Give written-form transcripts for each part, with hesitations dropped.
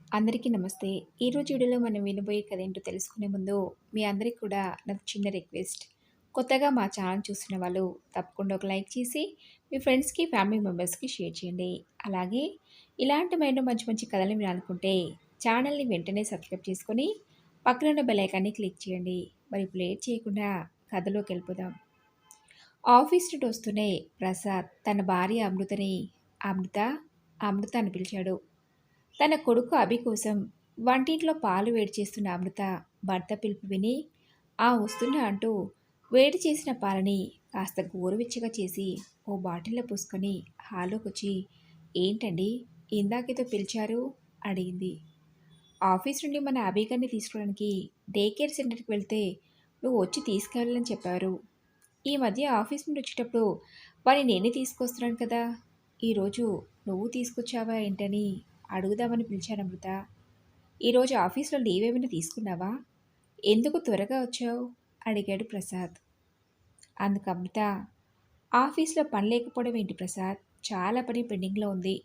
అందరికీ నమస్తే. ఈరోజు వీడియోలో మనం వినబోయే కథ ఏంటో తెలుసుకునే ముందు మీ అందరికి కూడా నాకు చిన్న రిక్వెస్ట్. కొత్తగా మా ఛానల్ చూస్తున్న వాళ్ళు తప్పకుండా ఒక లైక్ చేసి మీ ఫ్రెండ్స్‌కి, ఫ్యామిలీ మెంబర్స్‌కి షేర్ చేయండి. అలాగే ఇలాంటి మరెన్నో మంచి మంచి కథలు వినాలనుకుంటే ఛానల్‌ని వెంటనే సబ్స్క్రైబ్ చేసుకొని పక్కన ఉన్న బెల్ ఐకాన్‌ని క్లిక్ చేయండి. మరి ఇప్పుడు లేట్ చేయకుండా కథలోకెళ్ళిపోదాం. ఆఫీస్ నుండి వస్తూనే ప్రసాద్ తన భార్య అమృతని అమృత, అమృత అని పిలిచాడు. తన కొడుకు అభి కోసం వంటింట్లో పాలు వేడి చేస్తున్న అమృత భర్త పిలుపు విని ఆ వస్తున్నా అంటూ వేడి చేసిన పాలని కాస్త గోరువెచ్చగా చేసి ఓ బాటిల్లో పోసుకొని హాల్లోకొచ్చి ఏంటండి ఇందాకేదో పిలిచారు అడిగింది. ఆఫీస్ నుండి మన అభిగారిని తీసుకోవడానికి డే కేర్ సెంటర్కి వెళ్తే నువ్వు వచ్చి తీసుకెళ్ళాలని చెప్పారు. ఈ మధ్య ఆఫీస్ నుండి వచ్చేటప్పుడు వాడిని నేనే తీసుకొస్తున్నాను కదా, ఈరోజు నువ్వు తీసుకొచ్చావా ఏంటని అడుగుదామని పిలిచాను అమృత. ఈరోజు ఆఫీస్లో లీవ్ ఏమైనా తీసుకున్నావా? ఎందుకు త్వరగా వచ్చావు అడిగాడు ప్రసాద్. అందుకు అమృత, ఆఫీస్లో పని లేకపోవడం ఏంటి ప్రసాద్, చాలా పని పెండింగ్లో ఉంది.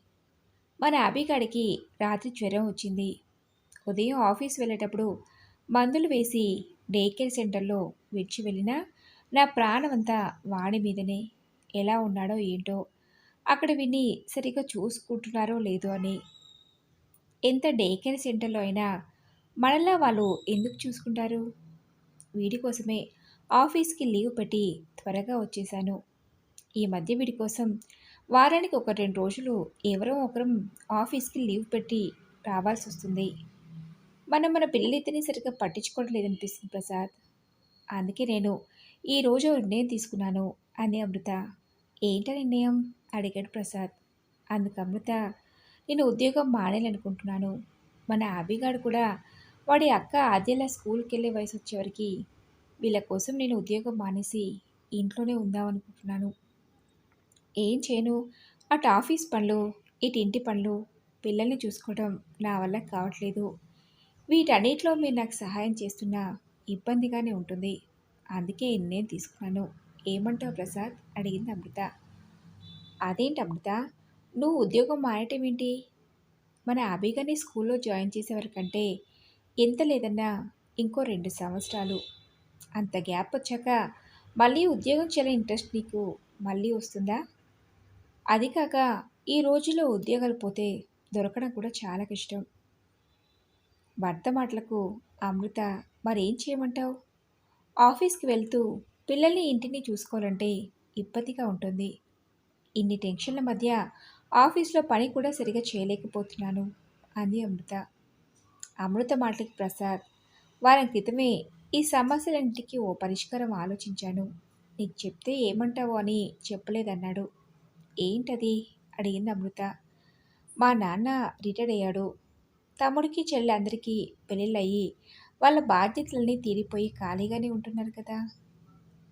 మన అభిగాడికి రాత్రి జ్వరం వచ్చింది. ఉదయం ఆఫీస్ వెళ్ళేటప్పుడు మందులు వేసి డే కేర్ సెంటర్లో విడిచి వెళ్ళినా నా ప్రాణమంతా వాడి మీదనే. ఎలా ఉన్నాడో ఏంటో, అక్కడ విని సరిగ్గా చూసుకుంటున్నారో లేదో అని. ఎంత డే కేర్ సెంటర్లో అయినా మనలా వాళ్ళు ఎందుకు చూసుకుంటారు? వీడి కోసమే ఆఫీస్కి లీవ్ పెట్టి త్వరగా వచ్చేశాను. ఈ మధ్య వీడి కోసం వారానికి ఒక 2 రోజులు ఎవరో ఒకరం ఆఫీస్కి లీవ్ పెట్టి రావాల్సి వస్తుంది. మనం మన పిల్లలిద్దరిని సరిగ్గా పట్టించుకోవడం లేదనిపిస్తుంది ప్రసాద్. అందుకే నేను ఈరోజు నిర్ణయం తీసుకున్నాను అని అమృత. ఏంట నిర్ణయం అడిగాడు ప్రసాద్. అందుకు అమృత, నేను ఉద్యోగం మానేయాలనుకుంటున్నాను. మన అభిగాడు కూడా వాడి అక్క ఆద్యల స్కూల్కి వెళ్ళే వయసు వచ్చేవరకు వీళ్ళ కోసం నేను ఉద్యోగం మానేసి ఇంట్లోనే ఉందామనుకుంటున్నాను. ఏం చేయను, అటు ఆఫీస్ పనులు, ఇటు ఇంటి పనులు, పిల్లల్ని చూసుకోవడం నా వల్ల కావట్లేదు. వీటన్నిటిలో మీరు నాకు సహాయం చేస్తున్నా ఇబ్బందిగానే ఉంటుంది. అందుకే ఈ నిర్ణయం తీసుకున్నాను. ఏమంటావు ప్రసాద్ అడిగింది అమృత. అదేంటి అమృత, నువ్వు ఉద్యోగం మానేయటం ఏంటి? మన అభిగాని స్కూల్లో జాయిన్ చేసేవరకంటే ఎంత లేదన్నా ఇంకో 2 సంవత్సరాలు. అంత గ్యాప్ వచ్చాక మళ్ళీ ఉద్యోగం చేయాలని ఇంట్రెస్ట్ నీకు మళ్ళీ వస్తుందా? అది కాక ఈ రోజుల్లో ఉద్యోగాలు పోతే దొరకడం కూడా చాలా కష్టం. భర్త మాటలకు అమృత, మరేం చేయమంటావు? ఆఫీస్కి వెళ్తూ పిల్లల్ని ఇంటిని చూసుకోవాలంటే ఇబ్బందిగా ఉంటుంది. ఇన్ని టెన్షన్ల మధ్య ఆఫీస్లో పని కూడా సరిగా చేయలేకపోతున్నాను అంది అమృత. అమృత మాటలకి ప్రసాద్, వారం క్రితమే ఈ సమస్యలన్నింటికీ ఓ పరిష్కారం ఆలోచించాను. నీకు చెప్తే ఏమంటావో అని చెప్పలేదన్నాడు. ఏంటది అడిగింది అమృత. మా నాన్న రిటైర్డ్ అయ్యాడు. తమ్ముడికి చెల్లి అందరికీ పెళ్ళిళ్ళయి వాళ్ళ బాధ్యతలన్నీ తీరిపోయి ఖాళీగానే ఉంటున్నారు కదా.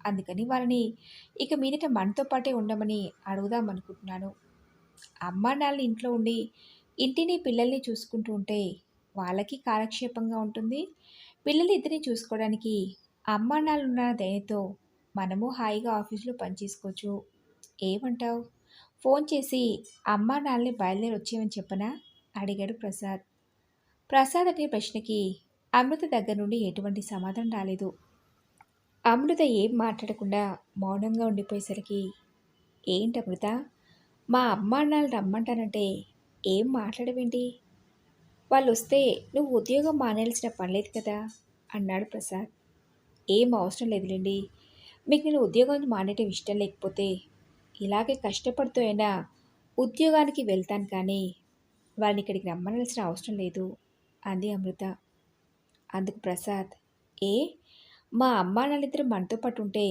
అందుకని వాళ్ళని ఇక మీదట మనతో పాటే ఉండమని అడుగుదాం అనుకుంటున్నాను. అమ్మా నాన్న ఇంట్లో ఉండి ఇంటిని పిల్లల్ని చూసుకుంటూ ఉంటే వాళ్ళకి కాలక్షేపంగా ఉంటుంది. పిల్లలు ఇద్దరిని చూసుకోవడానికి అమ్మా నాన్న ఉన్న దయతో మనము హాయిగా ఆఫీస్లో పనిచేసుకోవచ్చు. ఏమంటావు? ఫోన్ చేసి అమ్మా నాన్నని బయలుదేరి వచ్చేయమని చెప్పనా అడిగాడు ప్రసాద్. ప్రసాద్ అనే ప్రశ్నకి అమృత దగ్గర నుండి ఎటువంటి సమాధానం రాలేదు. అమృత ఏం మాట్లాడకుండా మౌనంగా ఉండిపోయేసరికి, ఏంటి అమృత, మా అమ్మ అన్నాళ్ళు రమ్మంటానంటే ఏం మాట్లాడవేంటి? వాళ్ళొస్తే నువ్వు ఉద్యోగం మానేయాల్సిన పనిలేదు కదా అన్నాడు ప్రసాద్. ఏం అవసరం లేదులేండి. మీకు నేను ఉద్యోగం మానేయటం ఇష్టం లేకపోతే ఇలాగే కష్టపడుతూ అయినా ఉద్యోగానికి వెళ్తాను కానీ వాళ్ళని ఇక్కడికి రమ్మనాల్సిన అవసరం లేదు అంది అమృత. అందుకు ప్రసాద్, ఏ, మా అమ్మా నాన్నిద్దరు మనతో పాటు ఉంటే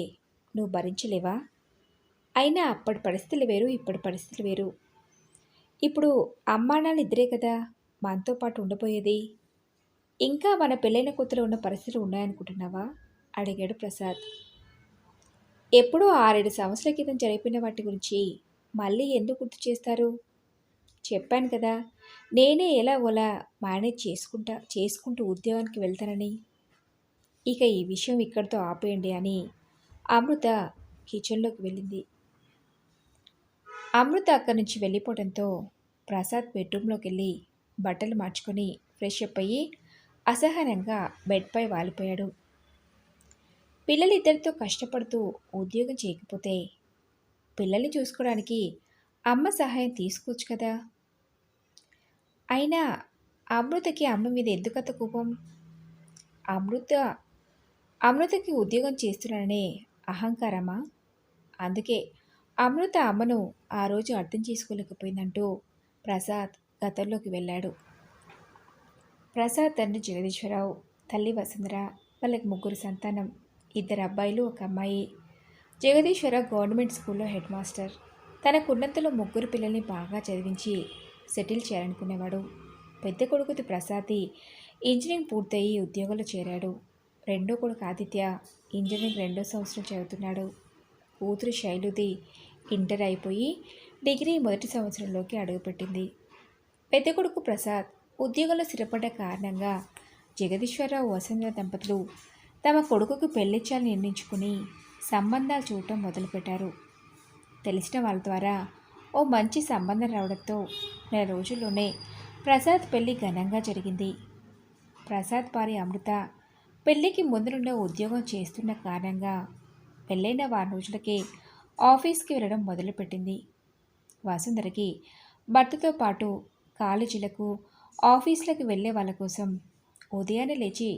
నువ్వు భరించలేవా? అయినా అప్పటి పరిస్థితులు వేరు, ఇప్పటి పరిస్థితులు వేరు. ఇప్పుడు అమ్మా నాన్న ఇద్దరే కదా మనతో పాటు ఉండబోయేది. ఇంకా మన పెళ్ళైన కొత్తలో ఉన్న పరిస్థితులు ఉన్నాయనుకుంటున్నావా అడిగాడు ప్రసాద్. ఎప్పుడో 6-7 సంవత్సరాల క్రితం జరిపిన వాటి గురించి మళ్ళీ ఎందుకు గుర్తు చేస్తారు? చెప్పాను కదా, నేనే ఎలా ఓలా మేనేజ్ చేసుకుంటూ ఉద్యోగానికి వెళ్తానని. ఇక ఈ విషయం ఇక్కడితో ఆపేయండి అని అమృత కిచెన్లోకి వెళ్ళింది. అమృత అక్కడి నుంచి వెళ్ళిపోవడంతో ప్రసాద్ బెడ్రూమ్లోకి వెళ్ళి బట్టలు మార్చుకొని ఫ్రెష్ అప్ అయ్యి అసహనంగా బెడ్పై వాలిపోయాడు. పిల్లలిద్దరితో కష్టపడుతూ ఉద్యోగం చేయకపోతే పిల్లల్ని చూసుకోవడానికి అమ్మ సహాయం తీసుకోవచ్చు కదా! అయినా అమృతకి అమ్మ మీద ఎందుకంత కోపం? అమృత అమృతకి ఉద్యోగం చేస్తున్నాననే అహంకారమా? అందుకే అమృత అమ్మను ఆ రోజు అర్థం చేసుకోలేకపోయిందంటూ ప్రసాద్ గతంలోకి వెళ్ళాడు. ప్రసాద్ తండ్రి జగదీశ్వరరావు, తల్లి వసుంధర, వాళ్ళకి ముగ్గురు సంతానం, ఇద్దరు అబ్బాయిలు, ఒక అమ్మాయి. జగదీశ్వరరావు గవర్నమెంట్ స్కూల్లో హెడ్ మాస్టర్. తనకున్నంతలో ముగ్గురు పిల్లల్ని బాగా చదివించి సెటిల్ చేయాలనుకునేవాడు. పెద్ద కొడుకుది ప్రసాద్ది ఇంజనీరింగ్ పూర్తయి ఉద్యోగంలో చేరాడు. రెండో కొడుకు ఆదిత్య ఇంజనీరింగ్ 2వ సంవత్సరం చదువుతున్నాడు. కూతురు శైలుది ఇంటర్ అయిపోయి డిగ్రీ 1వ సంవత్సరంలోకి అడుగుపెట్టింది. పెద్ద కొడుకు ప్రసాద్ ఉద్యోగంలో స్థిరపడ్డ కారణంగా జగదీశ్వరరావు వసుంధర దంపతులు తమ కొడుకుకు పెళ్లిచ్చాలని నిర్ణయించుకుని సంబంధాలు చూడటం మొదలుపెట్టారు. తెలిసిన వాళ్ళ ద్వారా ఓ మంచి సంబంధం రావడంతో నెల రోజుల్లోనే ప్రసాద్ పెళ్లి ఘనంగా జరిగింది. ప్రసాద్ భార్య అమృత పెళ్లికి ముందు నుండే ఉద్యోగం చేస్తున్న కారణంగా పెళ్ళైన వారం రోజులకే ఆఫీస్కి వెళ్ళడం మొదలుపెట్టింది. వసుంధరకి భర్తతో పాటు కాలేజీలకు, ఆఫీసులకు వెళ్ళే వాళ్ళ కోసం ఉదయాన్నే లేచి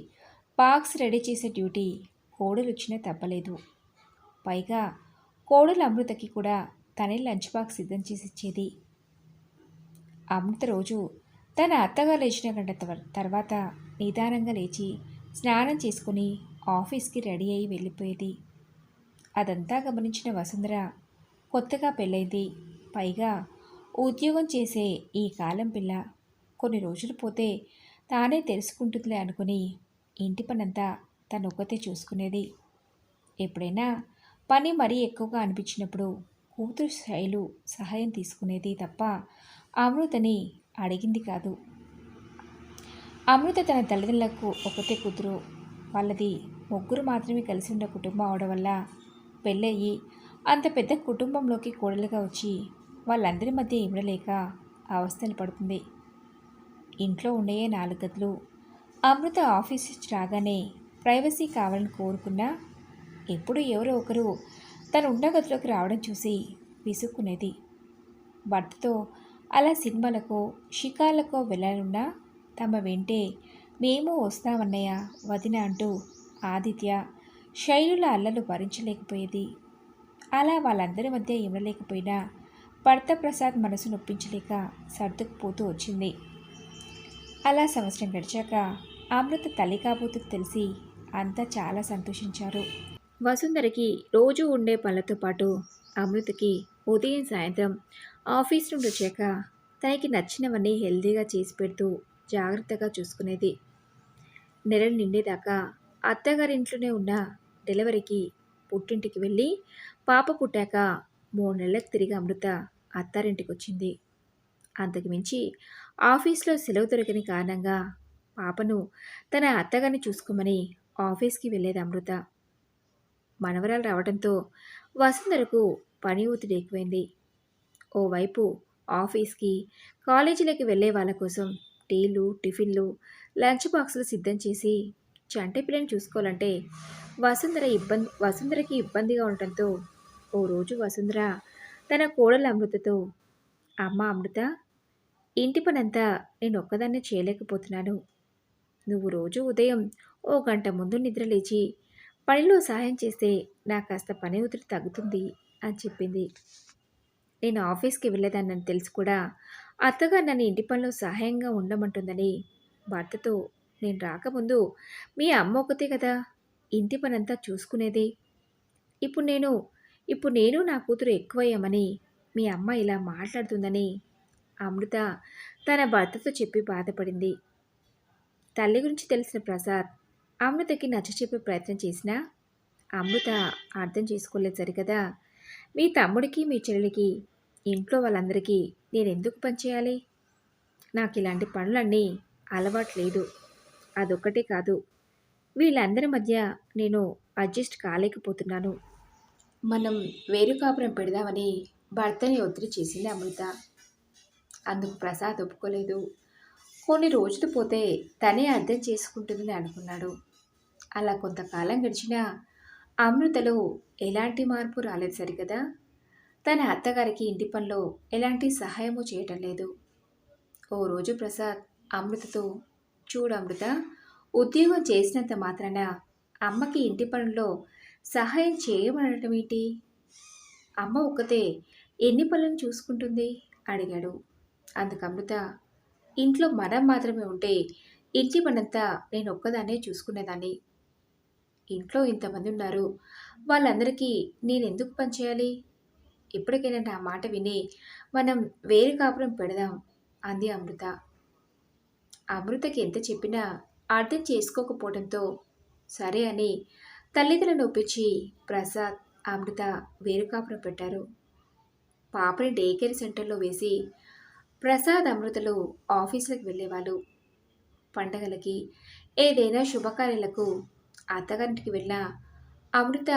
బాక్స్ రెడీ చేసే డ్యూటీ కోడలిచ్చినా తప్పలేదు. పైగా కోడలు అమృతకి కూడా తనే లంచ్ బాక్స్ సిద్ధం చేసి ఇచ్చేది. అమృత రోజు తన అత్తగారు లేచిన గంట తర్వాత నిదానంగా లేచి స్నానం చేసుకుని ఆఫీస్కి రెడీ అయి వెళ్ళిపోయేది. అదంతా గమనించిన వసుంధర కొత్తగా పెళ్ళైంది. పైగా ఉద్యోగం చేసే ఈ కాలం పిల్ల కొన్ని రోజులు పోతే తానే తెలుసుకుంటుందిలే అనుకుని ఇంటి పనంతా తనొక్కతే చూసుకునేది. ఎప్పుడైనా పని మరీ ఎక్కువగా అనిపించినప్పుడు కూతురు శైలు సహాయం తీసుకునేది తప్ప అమృతని అడిగింది కాదు. అమృత తన తల్లిదండ్రులకు ఒకతే కూతురు. వాళ్ళది ముగ్గురు మాత్రమే కలిసి ఉన్న కుటుంబం అవడం వల్ల పెళ్ళయ్యి అంత పెద్ద కుటుంబంలోకి కోడలుగా వచ్చి వాళ్ళందరి మధ్య ఇమడలేక అవస్థలు పడుతుంది. ఇంట్లో ఉండేయే 4 గదులు. అమృత ఆఫీస్ నుంచి రాగానే ప్రైవసీ కావాలని కోరుకున్నా ఎప్పుడు ఎవరో ఒకరు తను ఉన్న గదిలోకి రావడం చూసి విసుక్కునేది. భర్తతో అలా సినిమాలకో షికార్లకో వెళ్ళాలన్నా తమ వెంటే మేము వస్తామన్నయ్య, వదిన అంటూ ఆదిత్య, శైలుల అల్లలు భరించలేకపోయేది. అలా వాళ్ళందరి మధ్య ఇమడలేకపోయినా భర్త ప్రసాద్ మనసు నొప్పించలేక సర్దుకుపోతూ వచ్చింది. అలా సంవత్సరం గడిచాక అమృత తల్లి కాబోతుకు తెలిసి అంతా చాలా సంతోషించారు. వసుంధరకి రోజు ఉండే పనులతో పాటు అమృతకి ఉదయం సాయంత్రం ఆఫీస్ నుండి వచ్చాక తనకి నచ్చినవన్నీ హెల్తీగా చేసి పెడుతూ జాగ్రత్తగా చూసుకునేది. నెలలు నిండేదాకా అత్తగారింట్లోనే ఉన్న డెలివరీకి పుట్టింటికి వెళ్ళి పాప పుట్టాక 3 నెలలకు తిరిగి అమృత అత్తారింటికి వచ్చింది. అంతకు మించి ఆఫీస్లో సెలవు దొరకని కారణంగా పాపను తన అత్తగారిని చూసుకోమని ఆఫీస్కి వెళ్ళేది అమృత. మనవరాలు రావడంతో వసుంధరకు పని ఒత్తిడి ఎక్కువైంది. ఓవైపు ఆఫీస్కి, కాలేజీలకి వెళ్ళే వాళ్ళ కోసం టీలు, టిఫిన్లు, లంచ్ బాక్సులు సిద్ధం చేసి చంటి పిల్లని చూసుకోవాలంటే వసుంధరకి ఇబ్బందిగా ఉండటంతో ఓ రోజు వసుంధర తన కోడలు అమృతతో, అమ్మ అమృత, ఇంటి పనంతా నేను ఒక్కదాన్నే చేయలేకపోతున్నాను. నువ్వు రోజు ఉదయం ఓ గంట ముందు నిద్ర లేచి పనిలో సహాయం చేస్తే నాకు కాస్త పని ఒత్తిడి తగ్గుతుంది అని చెప్పింది. నేను ఆఫీస్కి వెళ్ళేదాన్నని తెలిసి కూడా అత్తగారు నన్ను ఇంటి పనిలో సహాయంగా ఉండమంటుందని భర్తతో నేను రాకముందు మీ అమ్మ ఒకతే కదా ఇంటి పనంతా చూసుకునేది. ఇప్పుడు నేను ఇప్పుడు నేను నా కూతురు ఎక్కువయ్యామని మీ అమ్మ ఇలా మాట్లాడుతుందని అమృత తన భర్తతో చెప్పి బాధపడింది. తల్లి గురించి తెలిసిన ప్రసాద్ అమృతకి నచ్చచెప్పే ప్రయత్నం చేసినా అమృత అర్థం చేసుకోలేదు సరికదా. మీ తమ్ముడికి, మీ చెల్లికి, ఇంట్లో వాళ్ళందరికీ నేనెందుకు పనిచేయాలి? నాకు ఇలాంటి పనులన్నీ అలవాటు లేదు. అదొక్కటే కాదు, వీళ్ళందరి మధ్య నేను అడ్జస్ట్ కాలేకపోతున్నాను. మనం వేరు కాపురం పెడదామని భర్తని ఒత్తిడి చేసింది అమృత. అందుకు ప్రసాద్ ఒప్పుకోలేదు. కొన్ని రోజులు పోతే తనే అర్థం చేసుకుంటుందని అనుకున్నాడు. అలా కొంతకాలం గడిచినా అమృతలో ఎలాంటి మార్పు రాలేదు సరికదా. తన అత్తగారికి ఇంటి పనిలో ఎలాంటి సహాయము చేయటం లేదు. ఓ రోజు ప్రసాద్ అమృతతో, చూడు అమృత, ఉద్యోగం చేసినంత మాత్రాన అమ్మకి ఇంటి పనుల్లో సహాయం చేయమనడం ఏంటి? అమ్మ ఒక్కతే ఎన్ని పనులను చూసుకుంటుంది అడిగాడు. అందుకు అమృత, ఇంట్లో మనం మాత్రమే ఉంటే ఇంటి పనంతా నేను ఒక్కదాన్నే చూసుకునేదాన్ని. ఇంట్లో ఇంతమంది ఉన్నారు, వాళ్ళందరికీ నేనెందుకు పనిచేయాలి? ఇప్పటికైనా నా మాట విని మనం వేరే కాపురం పెడదాం అంది అమృత. అమృతకి ఎంత చెప్పినా అర్థం చేసుకోకపోవడంతో సరే అని తల్లిదండ్రులను ఒప్పించి ప్రసాద్, అమృత వేరు కాపురం పెట్టారు. పాపని డే కేర్ సెంటర్లో వేసి ప్రసాద్, అమృతలు ఆఫీసులకు వెళ్ళేవాళ్ళు. పండగలకి, ఏదైనా శుభకార్యాలకు అత్తగారింటికి వెళ్ళినా అమృత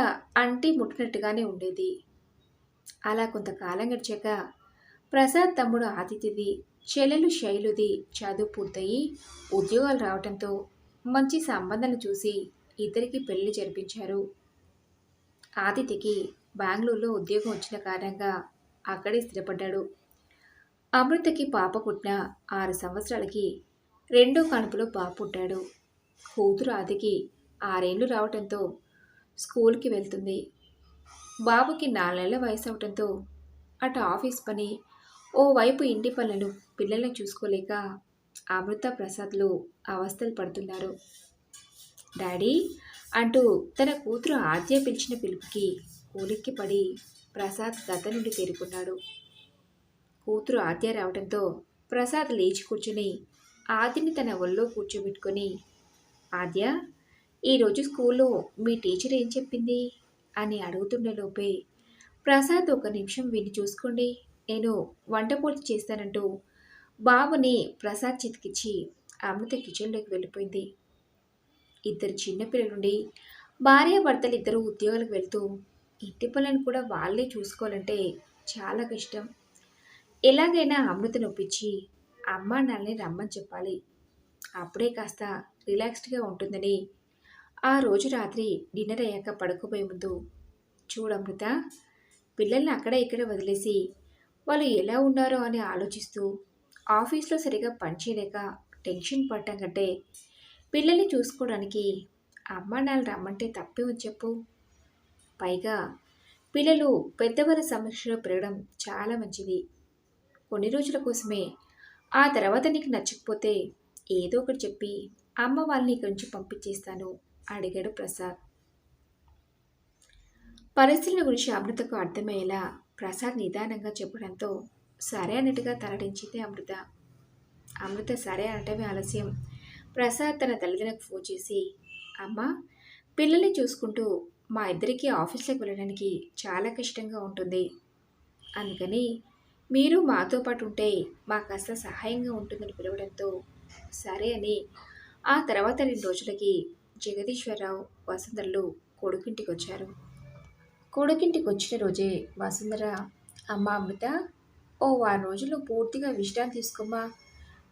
అంటి ముట్టినట్టుగానే ఉండేది. అలా కొంతకాలం గడిచాక ప్రసాద్ తమ్ముడు ఆదిత్యది, చెల్లెలు శైలుది చదువు పూర్తయి ఉద్యోగాలు రావడంతో మంచి సంబంధాలు చూసి ఇద్దరికి పెళ్లి జరిపించారు. ఆదిత్యకి బెంగళూరులో ఉద్యోగం వచ్చిన కారణంగా అక్కడే స్థిరపడ్డాడు. అమృతకి పాప పుట్టిన 6 సంవత్సరాలకి రెండో కాన్పులో బాబు పుట్టాడు. కూతురు ఆదికి 6 ఏళ్ళు రావటంతో స్కూల్కి వెళ్తుంది. బాబుకి 4 నెలల వయసు అవటంతో అటు ఆఫీస్ పని, ఓవైపు ఇంటి పనులను పిల్లల్ని చూసుకోలేక అమృత, ప్రసాద్లు అవస్థలు పడుతున్నారు. డాడీ అంటూ తన కూతురు ఆద్య పిలిచిన పిలుపుకి ఉలిక్కి పడి ప్రసాద్ గత నుండి తేరుకున్నాడు. కూతురు ఆద్య రావడంతో ప్రసాద్ లేచి కూర్చుని ఆద్యని తన ఒళ్ళో కూర్చోబెట్టుకొని, ఆద్య, ఈరోజు స్కూల్లో మీ టీచర్ ఏం చెప్పింది అని అడుగుతుండేలోపే ప్రసాద్, ఒక నిమిషం విని చూసుకోండి, నేను వంట పూర్తి చేస్తానంటూ బాబుని ప్రసాద్ చేతికిచ్చి అమృత కిచెన్లోకి వెళ్ళిపోయింది. ఇద్దరు చిన్నపిల్లలుండి భార్యాభర్తలు ఇద్దరు ఉద్యోగాలకు వెళ్తూ ఇంటి పనులను కూడా వాళ్ళే చూసుకోవాలంటే చాలా కష్టం. ఎలాగైనా అమృతను ఒప్పించి అమ్మా నాన్నని రమ్మని చెప్పాలి. అప్పుడే కాస్త రిలాక్స్డ్గా ఉంటుందని ఆ రోజు రాత్రి డిన్నర్ అయ్యాక పడుకోబోయే ముందు, చూడమృత, పిల్లల్ని అక్కడ ఇక్కడ వదిలేసి వాళ్ళు ఎలా ఉన్నారో అని ఆలోచిస్తూ ఆఫీస్లో సరిగా పనిచేయలేక టెన్షన్ పడటం కంటే పిల్లల్ని చూసుకోవడానికి అమ్మా నాన్న రమ్మంటే తప్పే ఉంది చెప్పు. పైగా పిల్లలు పెద్దవారి సమక్షంలో పెరగడం చాలా మంచిది. కొన్ని రోజుల కోసమే, ఆ తర్వాత నీకు నచ్చకపోతే ఏదో ఒకటి చెప్పి అమ్మ వాళ్ళని ఇక్కడి నుంచి పంపించేస్తాను అడిగాడు ప్రసాద్. పరిస్థితుల గురించి అమృతకు అర్థమయ్యేలా ప్రసాద్ నిదానంగా చెప్పడంతో సరే అన్నట్టుగా తలడించింది అమృత. అమృత సరే అనటమే ఆలస్యం. ప్రసాద్ తన తల్లిదండ్రులకు ఫోన్ చేసి, అమ్మ, పిల్లల్ని చూసుకుంటూ మా ఇద్దరికీ ఆఫీస్లోకి వెళ్ళడానికి చాలా కష్టంగా ఉంటుంది. అందుకని మీరు మాతో పాటు ఉంటే మాకు కాస్త సహాయంగా ఉంటుందని పిలవడంతో సరే అని ఆ తర్వాత 2 రోజులకి జగదీశ్వరరావు, వసుంధరలు కొడుకింటికి వచ్చారు. కొడుకింటికి వచ్చిన రోజే వసుంధర, అమ్మ అమృత, ఓ వారం రోజులు పూర్తిగా విశ్రాంతి తీసుకోమ్మా,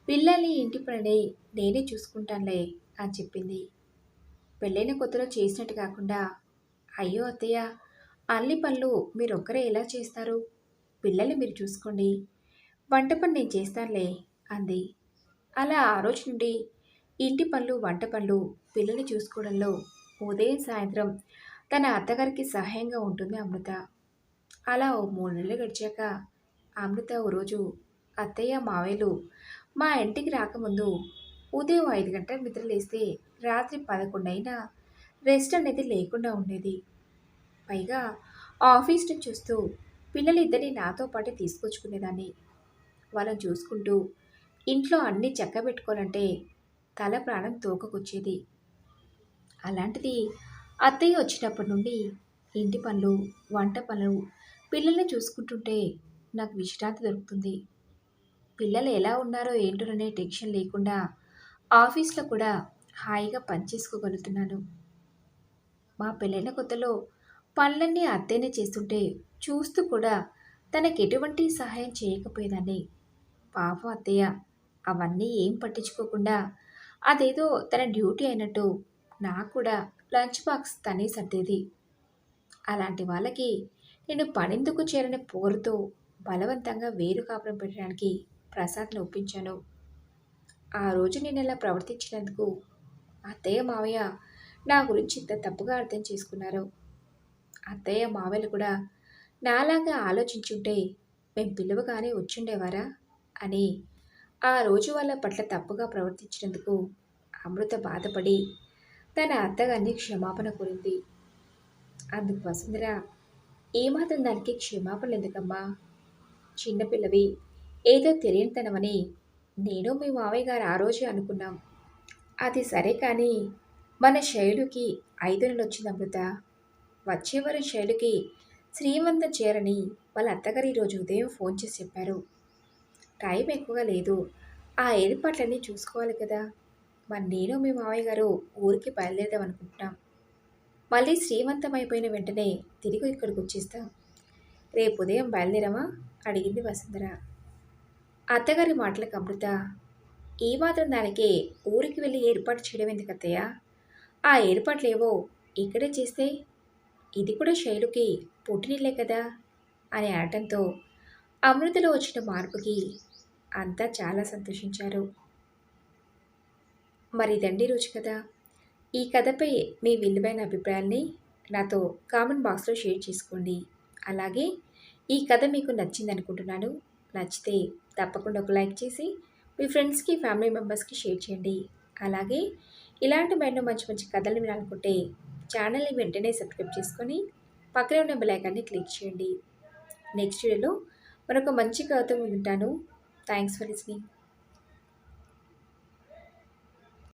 పిల్లల్ని ఇంటి పనిని నేనే చూసుకుంటానులే అని చెప్పింది. పెళ్ళైన కొత్తలో చేసినట్టు కాకుండా, అయ్యో అత్తయ్య, అన్ని పనులు మీరొక్కరే ఎలా చేస్తారు? పిల్లల్ని మీరు చూసుకోండి, వంట పని నేను చేస్తానులే అంది. అలా ఆ రోజు నుండి ఇంటి పనులు, వంట పనులు, పిల్లల్ని చూసుకోవడంలో ఉదయం సాయంత్రం తన అత్తగారికి సహాయంగా ఉంటుంది అమృత. అలా ఓ 3 నెలలు గడిచాక అమృత ఓ రోజు, అత్తయ్య, మావయ్యలు మా ఇంటికి రాకముందు ఉదయం 5 గంటలకు నిద్రలేస్తే రాత్రి 11 అయినా రెస్ట్ అనేది లేకుండా ఉండేది. పైగా ఆఫీస్ నుంచి వస్తూ పిల్లలిద్దరిని నాతో పాటే తీసుకొచ్చుకునేదాన్ని. వాళ్ళని చూసుకుంటూ ఇంట్లో అన్నీ చక్కబెట్టుకోవాలంటే తల ప్రాణం తోకకొచ్చేది. అలాంటిది అత్తయ్య వచ్చినప్పటి నుండి ఇంటి పనులు, వంట పనులు, పిల్లల్ని చూసుకుంటుంటే నాకు విశ్రాంతి దొరుకుతుంది. పిల్లలు ఎలా ఉన్నారో ఏంటోననే టెన్షన్ లేకుండా ఆఫీస్లో కూడా హాయిగా పనిచేసుకోగలుగుతున్నాను. మా పెళ్ళైన కొత్తలో పనులన్నీ అత్తయ్యనే చేస్తుంటే చూస్తూ కూడా తనకి ఎటువంటి సహాయం చేయకపోయేదాన్ని. పాపం అత్తయ్య, అవన్నీ ఏం పట్టించుకోకుండా అదేదో తన డ్యూటీ అయినట్టు నాకు కూడా లంచ్ బాక్స్ తనే సర్దేది. అలాంటి వాళ్ళకి నేను పనెందుకు చేరని పోరుతో బలవంతంగా వేరు కాపురం పెట్టడానికి ప్రసాద్‌ని ఒప్పించాను. ఆ రోజు నేనలా ప్రవర్తించినందుకు అత్తయ్య, మావయ్య నా గురించి ఇంత తప్పుగా అర్థం చేసుకున్నారు. అత్తయ్య, మావయ్యలు కూడా నాలాగా ఆలోచించుంటే మేం పిలవగానే వచ్చుండేవారా అని ఆ రోజు వాళ్ళ పట్ల తప్పుగా ప్రవర్తించినందుకు అమృత బాధపడి తన అత్తగారిని క్షమాపణ కోరింది. అందుకు వసుంధర, "ఏ మాత్రం దానికి క్షమాపణలెందుకమ్మా? చిన్నపిల్లవి, ఏదో తెలియనితనమని నేను మీ మావయ్య గారు ఆ రోజే అనుకున్నాం. అది సరే కానీ మన శైలుకి 5 నెలలొచ్చింది అమృత. వచ్చే వారం శైలుకి శ్రీమంతం చేరని వాళ్ళ అత్తగారు ఈరోజు ఉదయం ఫోన్ చేసి చెప్పారు. టైం ఎక్కువగా లేదు. ఆ ఏర్పాట్లన్నీ చూసుకోవాలి కదా! మరి నేను మీ మావయ్య గారు ఊరికి బయలుదేరదాం అనుకుంటున్నాం. మళ్ళీ శ్రీమంతం అయిపోయిన వెంటనే తిరిగి ఇక్కడికొచ్చేస్తాం. రేపు ఉదయం బయలుదేరమా?" అడిగింది వసుంధర. అత్తగారి మాటలకు అమృత, "ఈ మాత్రం దానికే ఊరికి వెళ్ళి ఏర్పాటు చేయడం ఎందుకత్తయ్య? ఆ ఏర్పాట్లేవో ఇక్కడే చేస్తే ఇది కూడా శైలుకి పుట్టినిల్లే కదా" అని అనటంతో అమృతలో వచ్చిన మార్పుకి అంతా చాలా సంతోషించారు. మరి ఇదండి రోజు కథ. ఈ కథపై మీ విలువైన అభిప్రాయాల్ని నాతో కామెంట్ బాక్స్‌లో షేర్ చేసుకోండి. అలాగే ఈ కథ మీకు నచ్చిందనుకుంటున్నాను. నచ్చితే తప్పకుండా ఒక లైక్ చేసి మీ ఫ్రెండ్స్‌కి, ఫ్యామిలీ మెంబర్స్‌కి షేర్ చేయండి. అలాగే ఇలాంటి మరెన్నో మంచి మంచి కథలు వినాలనుకుంటే ఛానల్‌ని వెంటనే సబ్స్క్రైబ్ చేసుకొని పక్కనే ఉన్న బెల్ ఐకాన్‌ని క్లిక్ చేయండి. నెక్స్ట్ వీడియోలో మరొక మంచి కథతో ఉంటాను. Thanks for listening.